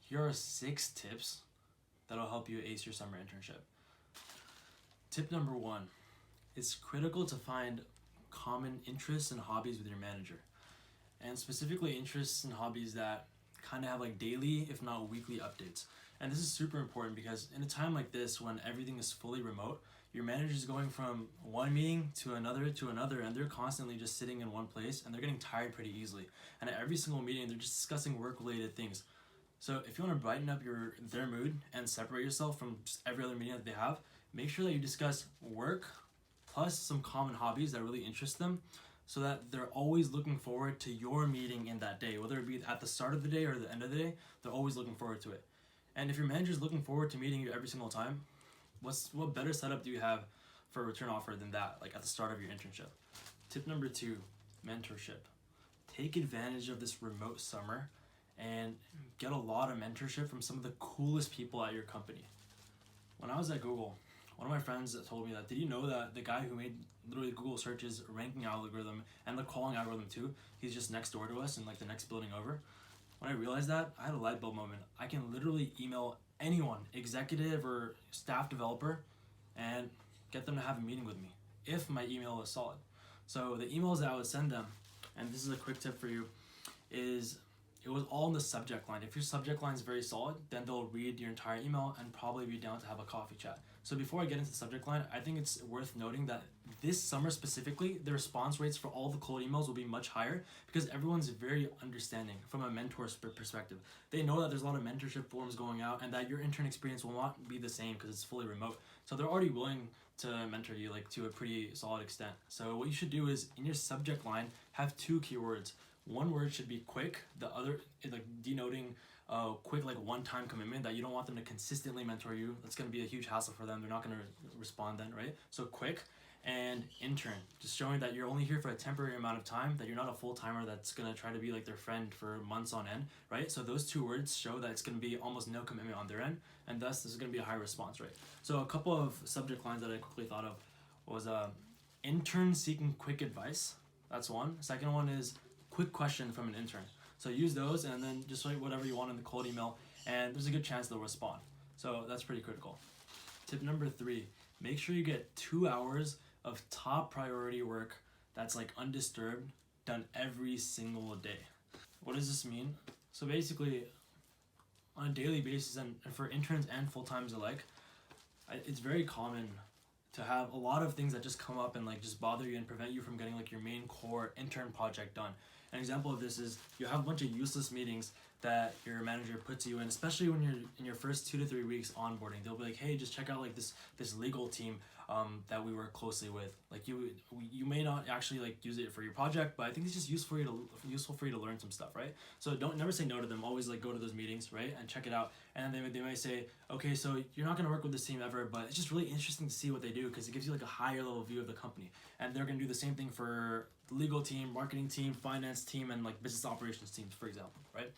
Here are 6 tips that'll help you ace your summer internship. Tip number 1, it's critical to find common interests and hobbies with your manager, and specifically interests and hobbies that kind of have like daily, if not weekly updates. And this is super important because in a time like this when everything is fully remote, your manager is going from one meeting to another, and they're constantly just sitting in one place and they're getting tired pretty easily. And at every single meeting, they're just discussing work-related things. So if you want to brighten up their mood and separate yourself from just every other meeting that they have, make sure that you discuss work plus some common hobbies that really interest them, so that they're always looking forward to your meeting in that day, whether it be at the start of the day or the end of the day. They're always looking forward to it. And if your manager's looking forward to meeting you every single time, what better setup do you have for a return offer than that, like at the start of your internship? Tip number 2, mentorship. Take advantage of this remote summer and get a lot of mentorship from some of the coolest people at your company. When I was at Google, one of my friends told me that, did you know that the guy who made literally Google search's ranking algorithm and the calling algorithm too, he's just next door to us in like the next building over? When I realized that, I had a light bulb moment. I can literally email anyone, executive or staff developer, and get them to have a meeting with me if my email is solid. So the emails that I would send them, and this is a quick tip for you, is it was all in the subject line. If your subject line is very solid, then they'll read your entire email and probably be down to have a coffee chat. So before I get into the subject line, I think it's worth noting that this summer specifically, the response rates for all the cold emails will be much higher because everyone's very understanding from a mentor's perspective. They know that there's a lot of mentorship forums going out and that your intern experience will not be the same because it's fully remote. So they're already willing to mentor you like to a pretty solid extent. So what you should do is in your subject line, have 2 keywords. One word should be quick, the other like denoting quick, like one-time commitment that you don't want them to consistently mentor you. That's going to be a huge hassle for them. They're not going to respond then, right? So quick. And intern, just showing that you're only here for a temporary amount of time, that you're not a full-timer that's going to try to be like their friend for months on end, right? So those 2 words show that it's going to be almost no commitment on their end, and thus this is going to be a high response rate. So a couple of subject lines that I quickly thought of was intern seeking quick advice. That's one. Second one is quick question from an intern. So use those and then just write whatever you want in the cold email, and there's a good chance they'll respond. So that's pretty critical. Tip number 3, make sure you get 2 hours of top priority work that's like undisturbed, done every single day. What does this mean? So basically, on a daily basis, and for interns and full-timers alike, it's very common to have a lot of things that just come up and like just bother you and prevent you from getting like your main core intern project done. An example of this is you have a bunch of useless meetings that your manager puts you in, especially when you're in your first 2 to 3 weeks onboarding. They'll be like, hey, just check out like this legal team that we work closely with. Like you may not actually like use it for your project, but I think it's just useful for you to learn some stuff, right? So never say no to them. Always like go to those meetings, right, and check it out. And they might say, okay, so you're not gonna work with this team ever, but it's just really interesting to see what they do because it gives you like a higher level view of the company. And they're gonna do the same thing for the legal team, marketing team, finance team, and like business operations teams, for example, right?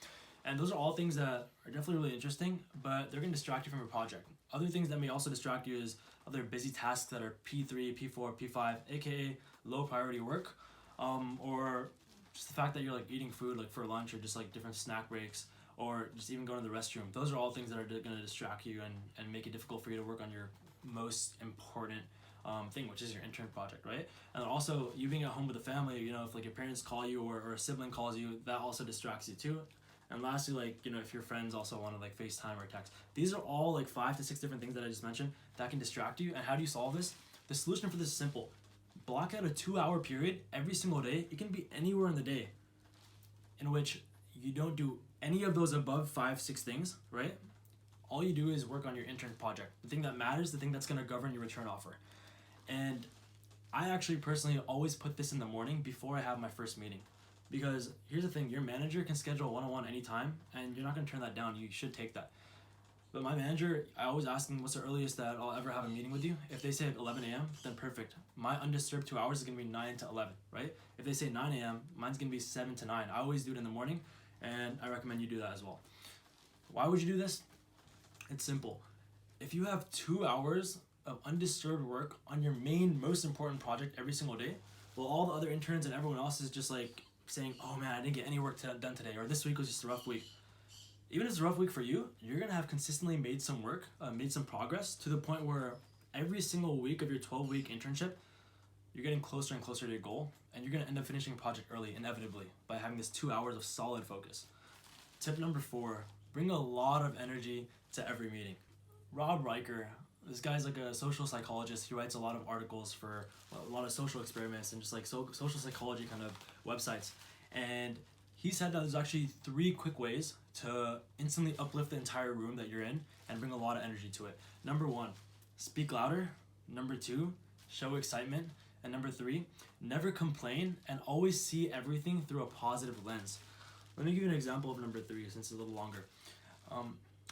And those are all things that are definitely really interesting, but they're gonna distract you from your project. Other things that may also distract you is other busy tasks that are P3, P4, P5, aka low priority work, or just the fact that you're like eating food like for lunch or just like different snack breaks, or just even going to the restroom. Those are all things that are going to distract you and make it difficult for you to work on your most important thing, which is your intern project, right? And then also you being at home with the family, you know, if like your parents call you or a sibling calls you, that also distracts you too. And lastly, like, you know, if your friends also want to like FaceTime or text, these are all like 5 to 6 different things that I just mentioned that can distract you. And how do you solve this? The solution for this is simple. Block out a 2-hour period every single day. It can be anywhere in the day in which you don't do any of those above 5-6 things, right? All you do is work on your intern project, the thing that matters, the thing that's going to govern your return offer. And I actually personally always put this in the morning before I have my first meeting. Because here's the thing, your manager can schedule a one-on-one anytime, and you're not going to turn that down. You should take that. But my manager, I always ask them, what's the earliest that I'll ever have a meeting with you? If they say 11 a.m., then perfect. My undisturbed 2 hours is going to be 9 to 11, right? If they say 9 a.m., mine's going to be 7 to 9. I always do it in the morning, and I recommend you do that as well. Why would you do this? It's simple. If you have 2 hours of undisturbed work on your main, most important project every single day, well, all the other interns and everyone else is just like saying, oh man, I didn't get any work done today, or this week was just a rough week. Even if it's a rough week for you, you're gonna have consistently made some work, made some progress to the point where every single week of your 12-week internship, you're getting closer and closer to your goal, and you're gonna end up finishing a project early, inevitably, by having this 2 hours of solid focus. Tip number 4, bring a lot of energy to every meeting. Rob Riker, this guy's like a social psychologist. He writes a lot of articles for a lot of social experiments and just like social psychology kind of websites. And he said that there's actually 3 quick ways to instantly uplift the entire room that you're in and bring a lot of energy to it. Number 1, speak louder. Number 2, show excitement. And number 3, never complain and always see everything through a positive lens. Let me give you an example of number 3 since it's a little longer.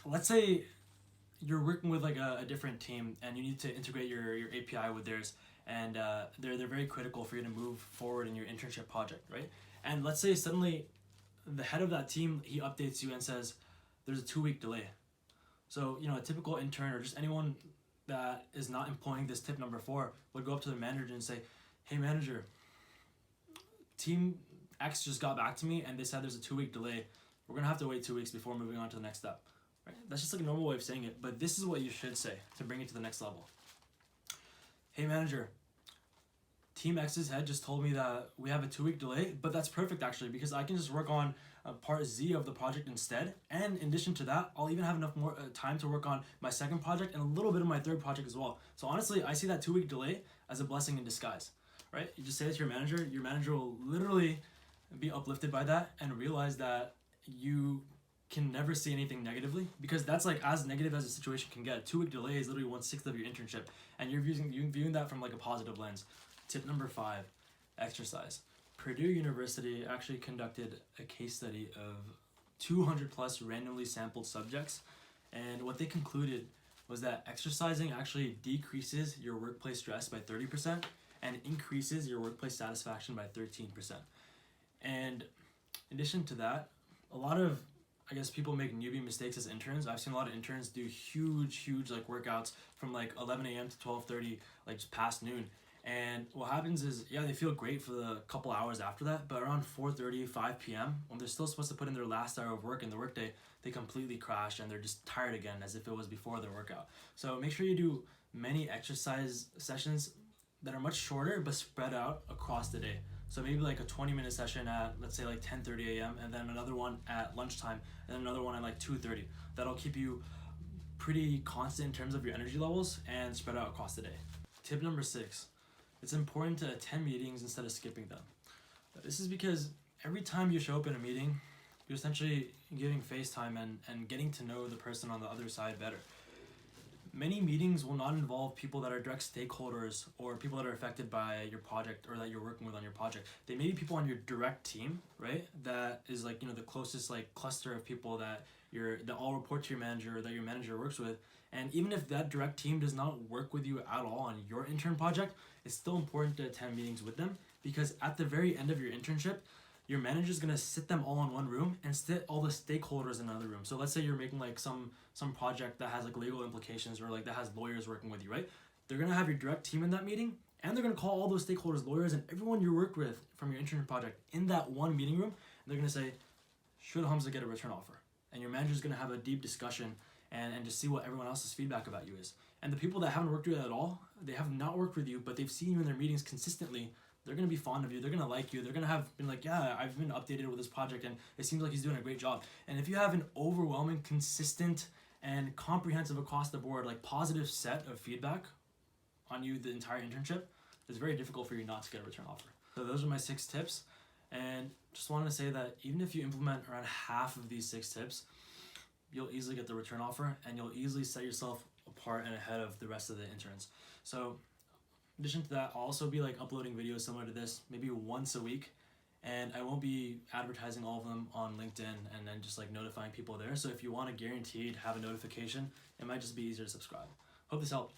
Let's say you're working with like a different team and you need to integrate your API with theirs, and they're very critical for you to move forward in your internship project, right? And let's say suddenly the head of that team, he updates you and says there's a 2-week delay. So, a typical intern or just anyone that is not employing this tip number 4 would go up to the manager and say, hey manager, team X just got back to me and they said there's a 2-week delay. We're gonna have to wait 2 weeks before moving on to the next step. Right? That's just like a normal way of saying it, but this is what you should say to bring it to the next level. Hey manager, Team X's head just told me that we have a 2-week delay, but that's perfect actually, because I can just work on part Z of the project instead, and in addition to that, I'll even have enough more time to work on my second project and a little bit of my third project as well. So honestly, I see that 2-week delay as a blessing in disguise, right? You just say it to your manager will literally be uplifted by that and realize that you can never see anything negatively, because that's like as negative as a situation can get. 2-week delay is literally 1/6 of your internship, and you're viewing that from like a positive lens. Tip number 5, exercise. Purdue University actually conducted a case study of 200 plus randomly sampled subjects, and what they concluded was that exercising actually decreases your workplace stress by 30% and increases your workplace satisfaction by 13%. And in addition to that, a lot of people make newbie mistakes as interns. I've seen a lot of interns do huge like workouts from like 11 a.m. to 12:30, like just past noon. And what happens is, they feel great for the couple hours after that, but around 4:30, 5 p.m., when they're still supposed to put in their last hour of work in the workday, they completely crash and they're just tired again as if it was before their workout. So make sure you do many exercise sessions that are much shorter but spread out across the day. So maybe like a 20-minute session at, let's say, like 10:30 a.m. and then another one at lunchtime and then another one at like 2:30. That'll keep you pretty constant in terms of your energy levels and spread out across the day. Tip number 6, it's important to attend meetings instead of skipping them. This is because every time you show up in a meeting, you're essentially giving face time and getting to know the person on the other side better. Many meetings will not involve people that are direct stakeholders or people that are affected by your project or that you're working with on your project. They may be people on your direct team, right? That is like, the closest like cluster of people that all report to your manager or that your manager works with. And even if that direct team does not work with you at all on your intern project, it's still important to attend meetings with them, because at the very end of your internship, your manager is gonna sit them all in one room and sit all the stakeholders in another room. So let's say you're making like some project that has like legal implications or like that has lawyers working with you, right? They're gonna have your direct team in that meeting, and they're gonna call all those stakeholders, lawyers, and everyone you work with from your internship project in that one meeting room. And they're gonna say, should Hamza get a return offer? And your manager's gonna have a deep discussion and just see what everyone else's feedback about you is. And the people that haven't worked with you at all, they have not worked with you, but they've seen you in their meetings consistently, they're going to be fond of you, they're going to like you, they're going to have been like, yeah, I've been updated with this project and it seems like he's doing a great job. And if you have an overwhelming, consistent, and comprehensive across the board, like positive set of feedback on you the entire internship, it's very difficult for you not to get a return offer. So those are my 6 tips. And just wanted to say that even if you implement around half of these 6 tips, you'll easily get the return offer and you'll easily set yourself apart and ahead of the rest of the interns. So in addition to that, I'll also be like uploading videos similar to this, maybe once a week, and I won't be advertising all of them on LinkedIn and then just like notifying people there. So if you want to guaranteed have a notification, it might just be easier to subscribe. Hope this helped.